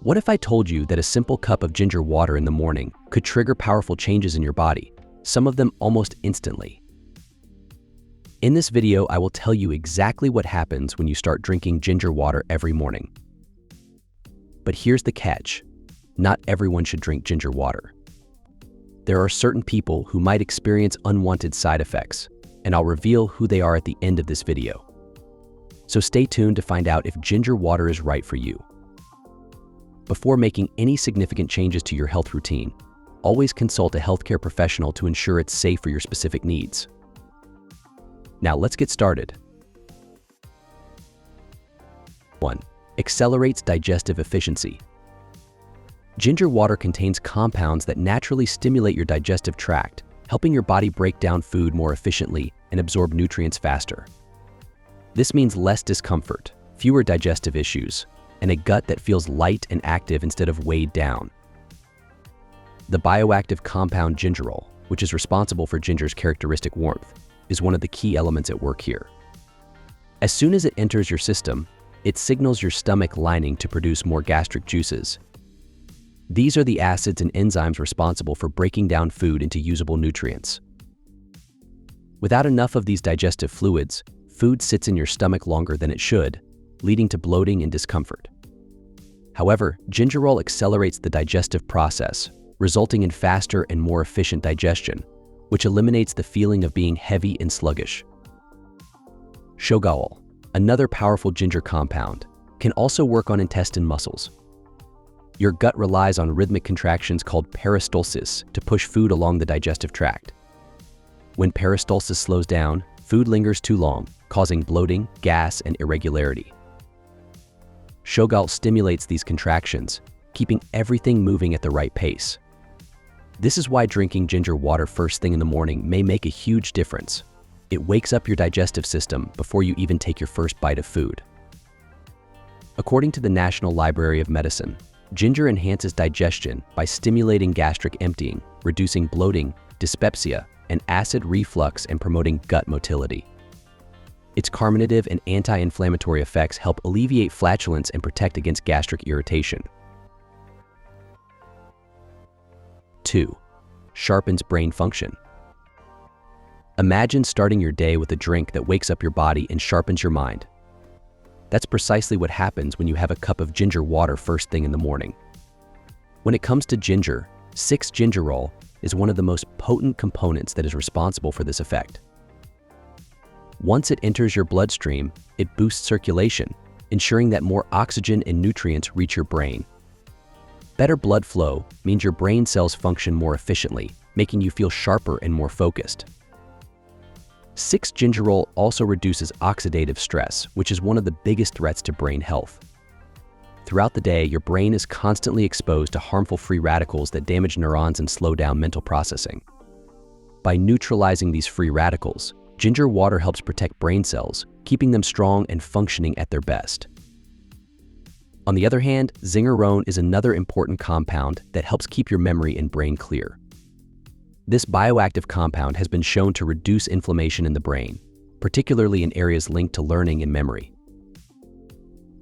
What if I told you that a simple cup of ginger water in the morning could trigger powerful changes in your body, some of them almost instantly? In this video, I will tell you exactly what happens when you start drinking ginger water every morning. But here's the catch. Not everyone should drink ginger water. There are certain people who might experience unwanted side effects, and I'll reveal who they are at the end of this video. So stay tuned to find out if ginger water is right for you. Before making any significant changes to your health routine, always consult a healthcare professional to ensure it's safe for your specific needs. Now let's get started. 1. Accelerates digestive efficiency. Ginger water contains compounds that naturally stimulate your digestive tract, helping your body break down food more efficiently and absorb nutrients faster. This means less discomfort, fewer digestive issues, and a gut that feels light and active instead of weighed down. The bioactive compound gingerol, which is responsible for ginger's characteristic warmth, is one of the key elements at work here. As soon as it enters your system, it signals your stomach lining to produce more gastric juices. These are the acids and enzymes responsible for breaking down food into usable nutrients. Without enough of these digestive fluids, food sits in your stomach longer than it should, leading to bloating and discomfort. However, gingerol accelerates the digestive process, resulting in faster and more efficient digestion, which eliminates the feeling of being heavy and sluggish. Shogaol, another powerful ginger compound, can also work on intestine muscles. Your gut relies on rhythmic contractions called peristalsis to push food along the digestive tract. When peristalsis slows down, food lingers too long, causing bloating, gas, and irregularity. Shogaol stimulates these contractions, keeping everything moving at the right pace. This is why drinking ginger water first thing in the morning may make a huge difference. It wakes up your digestive system before you even take your first bite of food. According to the National Library of Medicine, ginger enhances digestion by stimulating gastric emptying, reducing bloating, dyspepsia, and acid reflux, and promoting gut motility. Its carminative and anti-inflammatory effects help alleviate flatulence and protect against gastric irritation. 2. Sharpens brain function. Imagine starting your day with a drink that wakes up your body and sharpens your mind. That's precisely what happens when you have a cup of ginger water first thing in the morning. When it comes to ginger, 6-gingerol is one of the most potent components that is responsible for this effect. Once it enters your bloodstream, it boosts circulation, ensuring that more oxygen and nutrients reach your brain. Better blood flow means your brain cells function more efficiently, making you feel sharper and more focused. 6-gingerol also reduces oxidative stress, which is one of the biggest threats to brain health. Throughout the day, your brain is constantly exposed to harmful free radicals that damage neurons and slow down mental processing. By neutralizing these free radicals, ginger water helps protect brain cells, keeping them strong and functioning at their best. On the other hand, zingerone is another important compound that helps keep your memory and brain clear. This bioactive compound has been shown to reduce inflammation in the brain, particularly in areas linked to learning and memory.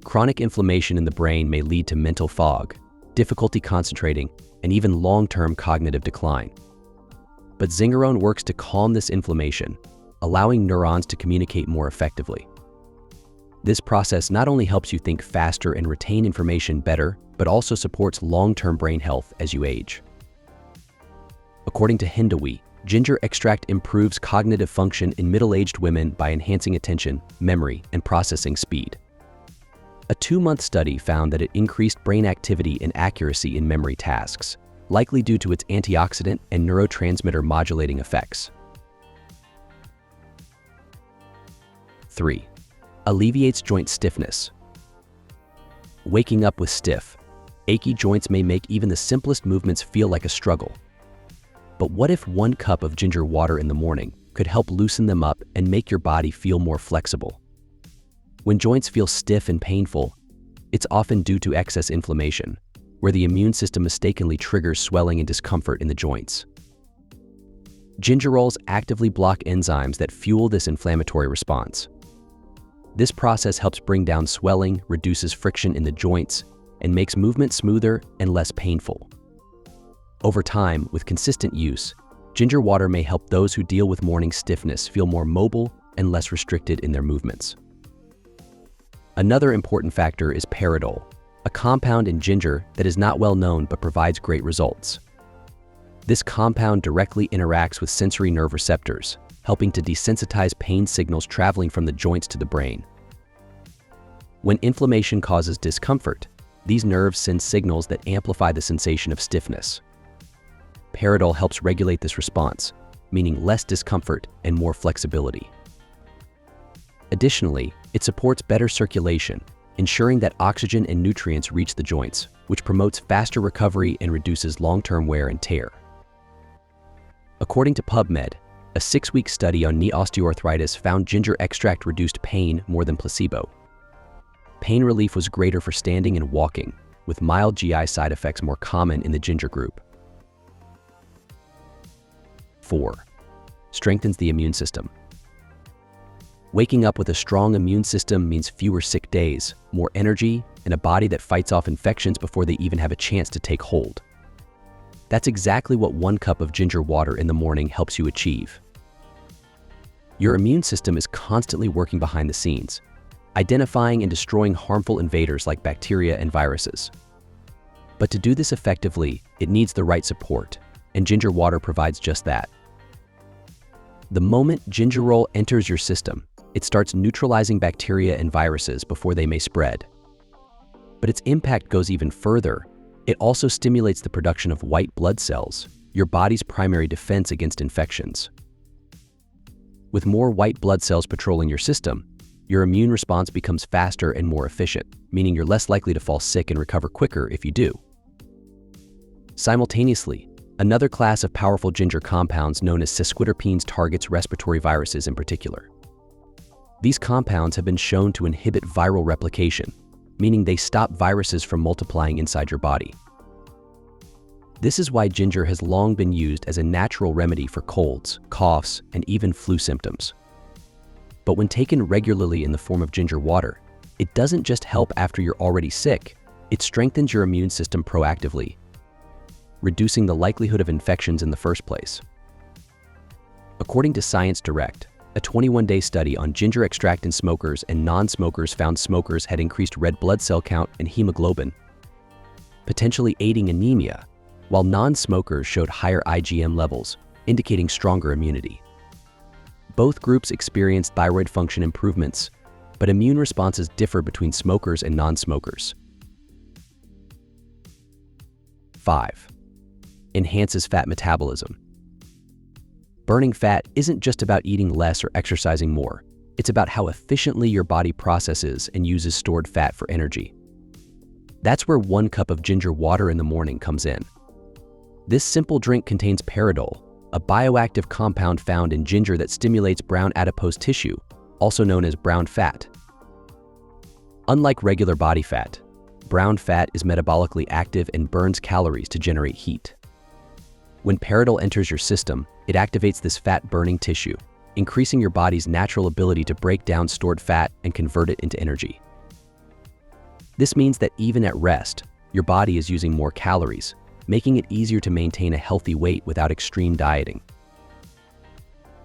Chronic inflammation in the brain may lead to mental fog, difficulty concentrating, and even long-term cognitive decline. But zingerone works to calm this inflammation, allowing neurons to communicate more effectively. This process not only helps you think faster and retain information better, but also supports long-term brain health as you age. According to Hindawi, ginger extract improves cognitive function in middle-aged women by enhancing attention, memory, and processing speed. A 2-month study found that it increased brain activity and accuracy in memory tasks, likely due to its antioxidant and neurotransmitter modulating effects. 3. Alleviates joint stiffness. Waking up with stiff, achy joints may make even the simplest movements feel like a struggle. But what if 1 cup of ginger water in the morning could help loosen them up and make your body feel more flexible? When joints feel stiff and painful, it's often due to excess inflammation, where the immune system mistakenly triggers swelling and discomfort in the joints. Gingerols actively block enzymes that fuel this inflammatory response. This process helps bring down swelling, reduces friction in the joints, and makes movement smoother and less painful. Over time, with consistent use, ginger water may help those who deal with morning stiffness feel more mobile and less restricted in their movements. Another important factor is peridol, a compound in ginger that is not well known but provides great results. This compound directly interacts with sensory nerve receptors, helping to desensitize pain signals traveling from the joints to the brain. When inflammation causes discomfort, these nerves send signals that amplify the sensation of stiffness. Peridol helps regulate this response, meaning less discomfort and more flexibility. Additionally, it supports better circulation, ensuring that oxygen and nutrients reach the joints, which promotes faster recovery and reduces long-term wear and tear. According to PubMed, a 6-week study on knee osteoarthritis found ginger extract reduced pain more than placebo. Pain relief was greater for standing and walking, with mild GI side effects more common in the ginger group. 4. Strengthens the immune system. Waking up with a strong immune system means fewer sick days, more energy, and a body that fights off infections before they even have a chance to take hold. That's exactly what 1 cup of ginger water in the morning helps you achieve. Your immune system is constantly working behind the scenes, identifying and destroying harmful invaders like bacteria and viruses. But to do this effectively, it needs the right support, and ginger water provides just that. The moment gingerol enters your system, it starts neutralizing bacteria and viruses before they may spread. But its impact goes even further. It also stimulates the production of white blood cells, your body's primary defense against infections. With more white blood cells patrolling your system, your immune response becomes faster and more efficient, meaning you're less likely to fall sick and recover quicker if you do. Simultaneously, another class of powerful ginger compounds known as sesquiterpenes targets respiratory viruses in particular. These compounds have been shown to inhibit viral replication, meaning they stop viruses from multiplying inside your body. This is why ginger has long been used as a natural remedy for colds, coughs, and even flu symptoms. But when taken regularly in the form of ginger water, it doesn't just help after you're already sick, it strengthens your immune system proactively, reducing the likelihood of infections in the first place. According to Science Direct, a 21-day study on ginger extract in smokers and non-smokers found smokers had increased red blood cell count and hemoglobin, potentially aiding anemia, while non-smokers showed higher IgM levels, indicating stronger immunity. Both groups experienced thyroid function improvements, but immune responses differ between smokers and non-smokers. 5. Enhances fat metabolism. Burning fat isn't just about eating less or exercising more. It's about how efficiently your body processes and uses stored fat for energy. That's where 1 cup of ginger water in the morning comes in. This simple drink contains peridol, a bioactive compound found in ginger that stimulates brown adipose tissue, also known as brown fat. Unlike regular body fat, brown fat is metabolically active and burns calories to generate heat. When peridol enters your system, it activates this fat-burning tissue, increasing your body's natural ability to break down stored fat and convert it into energy. This means that even at rest, your body is using more calories, making it easier to maintain a healthy weight without extreme dieting.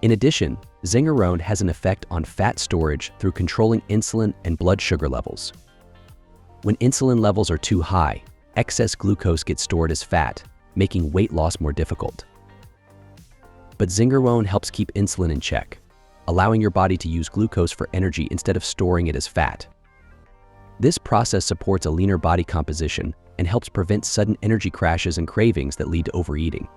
In addition, zingerone has an effect on fat storage through controlling insulin and blood sugar levels. When insulin levels are too high, excess glucose gets stored as fat, making weight loss more difficult. But zingerone helps keep insulin in check, allowing your body to use glucose for energy instead of storing it as fat. This process supports a leaner body composition and helps prevent sudden energy crashes and cravings that lead to overeating.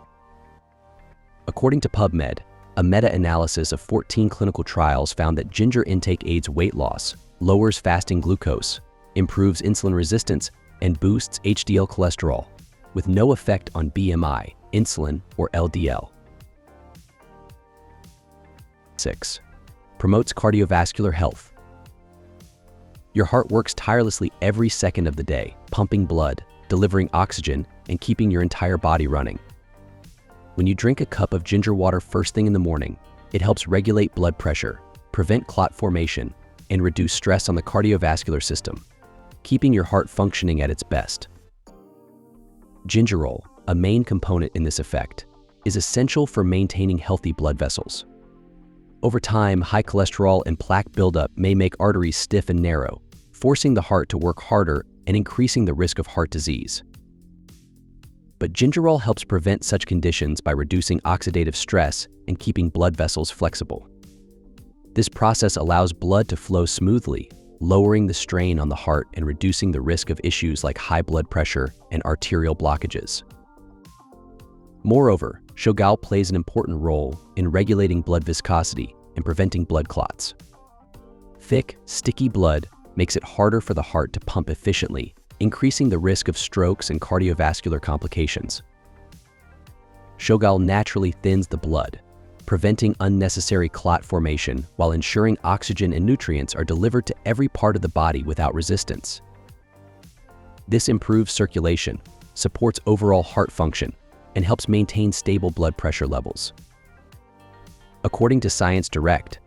According to PubMed, a meta-analysis of 14 clinical trials found that ginger intake aids weight loss, lowers fasting glucose, improves insulin resistance, and boosts HDL cholesterol, with no effect on BMI, insulin, or LDL. 6. Promotes cardiovascular health. Your heart works tirelessly every second of the day, pumping blood, delivering oxygen, and keeping your entire body running. When you drink a cup of ginger water first thing in the morning, it helps regulate blood pressure, prevent clot formation, and reduce stress on the cardiovascular system. keeping your heart functioning at its best. Gingerol, a main component in this effect, is essential for maintaining healthy blood vessels. Over time, high cholesterol and plaque buildup may make arteries stiff and narrow, forcing the heart to work harder and increasing the risk of heart disease. But gingerol helps prevent such conditions by reducing oxidative stress and keeping blood vessels flexible. This process allows blood to flow smoothly, lowering the strain on the heart and reducing the risk of issues like high blood pressure and arterial blockages. Moreover, Shogal plays an important role in regulating blood viscosity and preventing blood clots. Thick, sticky blood makes it harder for the heart to pump efficiently, increasing the risk of strokes and cardiovascular complications. Shogal naturally thins the blood, preventing unnecessary clot formation while ensuring oxygen and nutrients are delivered to every part of the body without resistance. This improves circulation, supports overall heart function, and helps maintain stable blood pressure levels. According to Science Direct,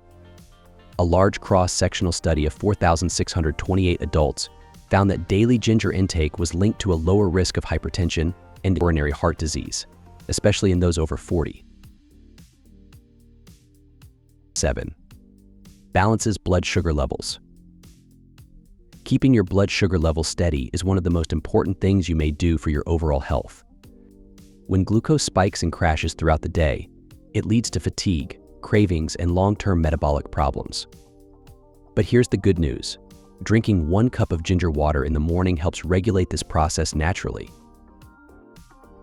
a large cross-sectional study of 4,628 adults found that daily ginger intake was linked to a lower risk of hypertension and coronary heart disease, especially in those over 40. 7. Balances blood sugar levels. Keeping your blood sugar level steady is one of the most important things you may do for your overall health. When glucose spikes and crashes throughout the day, it leads to fatigue, cravings, and long-term metabolic problems. But here's the good news. Drinking 1 cup of ginger water in the morning helps regulate this process naturally.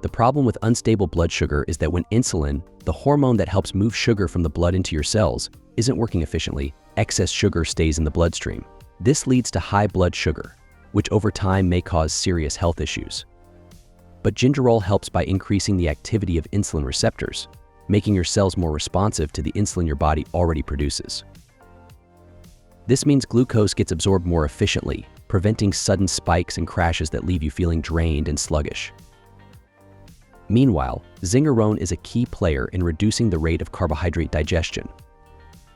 The problem with unstable blood sugar is that when insulin, the hormone that helps move sugar from the blood into your cells, isn't working efficiently, excess sugar stays in the bloodstream. This leads to high blood sugar, which over time may cause serious health issues. But gingerol helps by increasing the activity of insulin receptors, making your cells more responsive to the insulin your body already produces. This means glucose gets absorbed more efficiently, preventing sudden spikes and crashes that leave you feeling drained and sluggish. Meanwhile, zingerone is a key player in reducing the rate of carbohydrate digestion.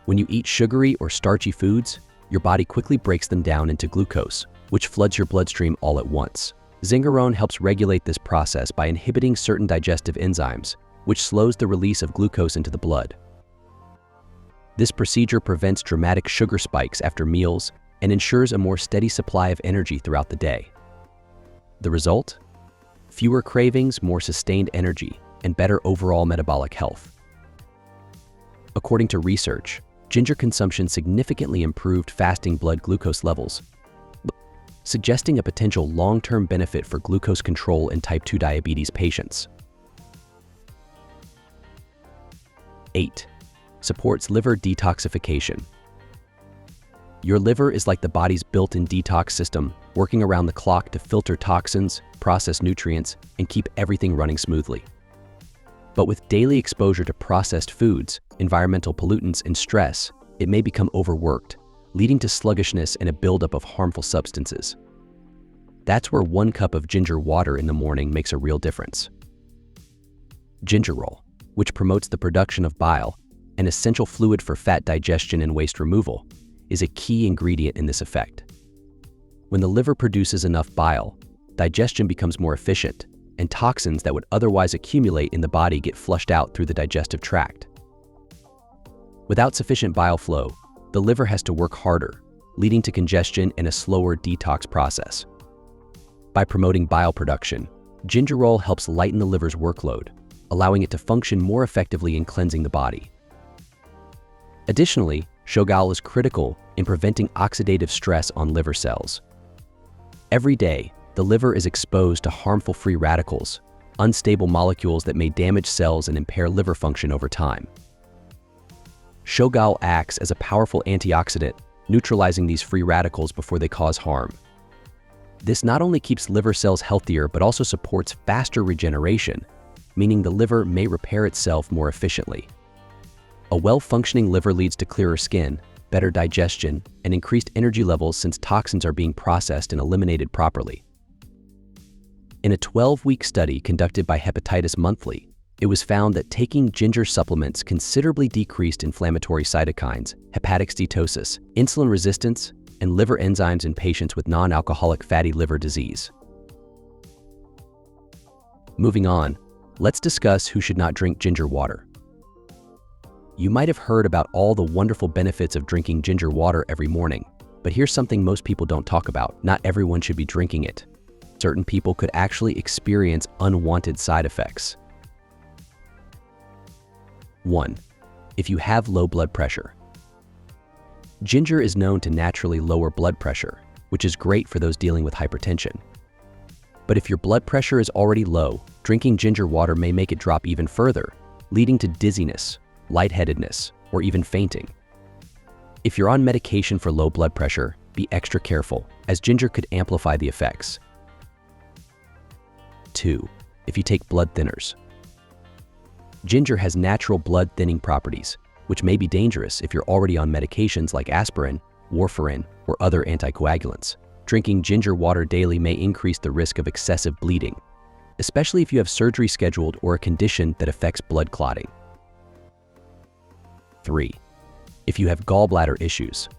When you eat sugary or starchy foods, your body quickly breaks them down into glucose, which floods your bloodstream all at once. Zingerone helps regulate this process by inhibiting certain digestive enzymes, which slows the release of glucose into the blood. This procedure prevents dramatic sugar spikes after meals and ensures a more steady supply of energy throughout the day. The result? Fewer cravings, more sustained energy, and better overall metabolic health. According to research, ginger consumption significantly improved fasting blood glucose levels, suggesting a potential long-term benefit for glucose control in type 2 diabetes patients. 8. Supports liver detoxification. Your liver is like the body's built-in detox system, working around the clock to filter toxins, process nutrients, and keep everything running smoothly. But with daily exposure to processed foods, environmental pollutants, and stress, it may become overworked, leading to sluggishness and a buildup of harmful substances. That's where 1 cup of ginger water in the morning makes a real difference. Gingerol, which promotes the production of bile, an essential fluid for fat digestion and waste removal, is a key ingredient in this effect. When the liver produces enough bile, digestion becomes more efficient, and toxins that would otherwise accumulate in the body get flushed out through the digestive tract. Without sufficient bile flow, the liver has to work harder, leading to congestion and a slower detox process. By promoting bile production, gingerol helps lighten the liver's workload, allowing it to function more effectively in cleansing the body. Additionally, Shogal is critical in preventing oxidative stress on liver cells. Every day, the liver is exposed to harmful free radicals, unstable molecules that may damage cells and impair liver function over time. Shogal acts as a powerful antioxidant, neutralizing these free radicals before they cause harm. This not only keeps liver cells healthier but also supports faster regeneration, meaning the liver may repair itself more efficiently. A well-functioning liver leads to clearer skin, better digestion, and increased energy levels since toxins are being processed and eliminated properly. In a 12-week study conducted by Hepatitis Monthly, it was found that taking ginger supplements considerably decreased inflammatory cytokines, hepatic steatosis, insulin resistance, and liver enzymes in patients with non-alcoholic fatty liver disease. Moving on, let's discuss who should not drink ginger water. You might have heard about all the wonderful benefits of drinking ginger water every morning, but here's something most people don't talk about. Not everyone should be drinking it. Certain people could actually experience unwanted side effects. 1. If you have low blood pressure. Ginger is known to naturally lower blood pressure, which is great for those dealing with hypertension. But if your blood pressure is already low, drinking ginger water may make it drop even further, leading to dizziness, lightheadedness, or even fainting. If you're on medication for low blood pressure, be extra careful, as ginger could amplify the effects. 2. If you take blood thinners. Ginger has natural blood thinning properties, which may be dangerous if you're already on medications like aspirin, warfarin, or other anticoagulants. Drinking ginger water daily may increase the risk of excessive bleeding, especially if you have surgery scheduled or a condition that affects blood clotting. 3. If you have gallbladder issues.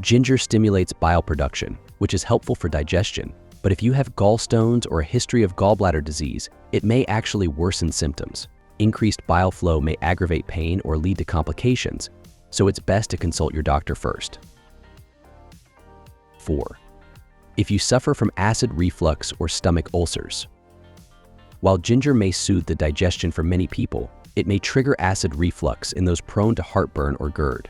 Ginger stimulates bile production, which is helpful for digestion, but if you have gallstones or a history of gallbladder disease, it may actually worsen symptoms. Increased bile flow may aggravate pain or lead to complications, so it's best to consult your doctor first. 4. If you suffer from acid reflux or stomach ulcers. While ginger may soothe the digestion for many people, it may trigger acid reflux in those prone to heartburn or GERD.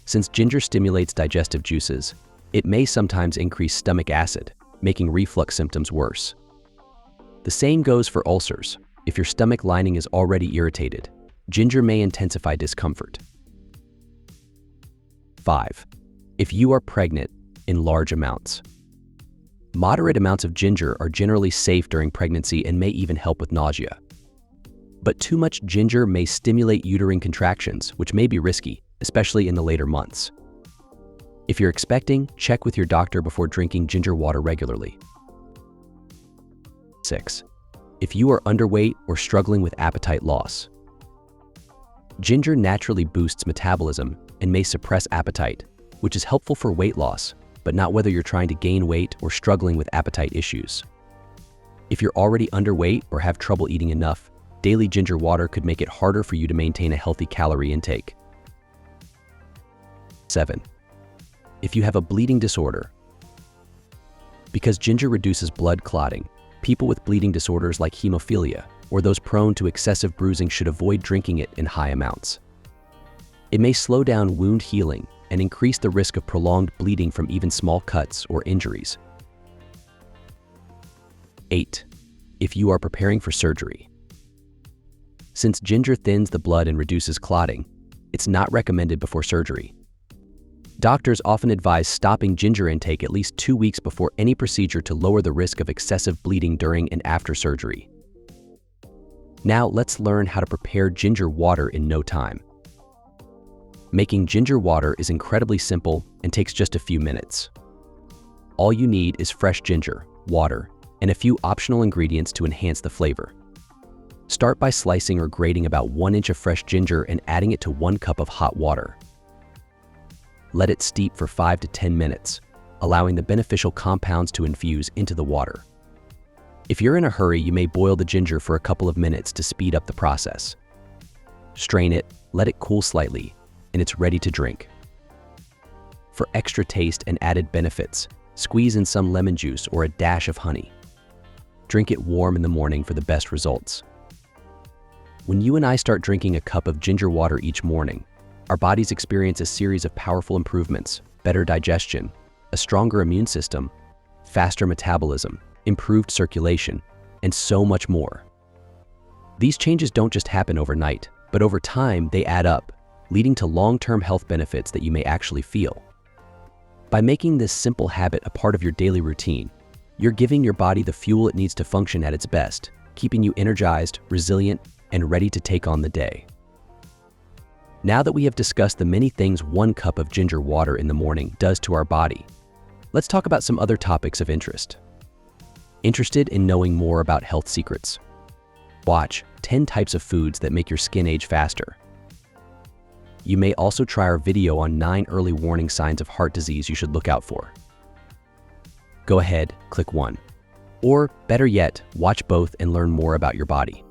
Since ginger stimulates digestive juices, it may sometimes increase stomach acid, making reflux symptoms worse. The same goes for ulcers. If your stomach lining is already irritated, ginger may intensify discomfort. 5. If you are pregnant in large amounts. Moderate amounts of ginger are generally safe during pregnancy and may even help with nausea. But too much ginger may stimulate uterine contractions, which may be risky, especially in the later months. If you're expecting, check with your doctor before drinking ginger water regularly. 6. If you are underweight or struggling with appetite loss. Ginger naturally boosts metabolism and may suppress appetite, which is helpful for weight loss, but not whether you're trying to gain weight or struggling with appetite issues. If you're already underweight or have trouble eating enough, daily ginger water could make it harder for you to maintain a healthy calorie intake. 7. If you have a bleeding disorder. Because ginger reduces blood clotting, people with bleeding disorders like hemophilia or those prone to excessive bruising should avoid drinking it in high amounts. It may slow down wound healing and increase the risk of prolonged bleeding from even small cuts or injuries. 8. If you are preparing for surgery. Since ginger thins the blood and reduces clotting, it's not recommended before surgery. Doctors often advise stopping ginger intake at least 2 weeks before any procedure to lower the risk of excessive bleeding during and after surgery. Now let's learn how to prepare ginger water in no time. Making ginger water is incredibly simple and takes just a few minutes. All you need is fresh ginger, water, and a few optional ingredients to enhance the flavor. Start by slicing or grating about 1 inch of fresh ginger and adding it to 1 cup of hot water. Let it steep for 5 to 10 minutes, allowing the beneficial compounds to infuse into the water. If you're in a hurry, you may boil the ginger for a couple of minutes to speed up the process. Strain it, let it cool slightly, and it's ready to drink. For extra taste and added benefits, squeeze in some lemon juice or a dash of honey. Drink it warm in the morning for the best results. When you and I start drinking a cup of ginger water each morning, our bodies experience a series of powerful improvements: better digestion, a stronger immune system, faster metabolism, improved circulation, and so much more. These changes don't just happen overnight, but over time they add up, leading to long-term health benefits that you may actually feel. By making this simple habit a part of your daily routine, you're giving your body the fuel it needs to function at its best, keeping you energized, resilient, and ready to take on the day. Now that we have discussed the many things 1 cup of ginger water in the morning does to our body, let's talk about some other topics of interest. Interested in knowing more about health secrets? Watch 10 types of foods that make your skin age faster. You may also try our video on 9 early warning signs of heart disease you should look out for. Go ahead, click 1. Or, better yet, watch both and learn more about your body.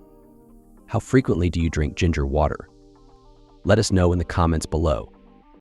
How frequently do you drink ginger water? Let us know in the comments below.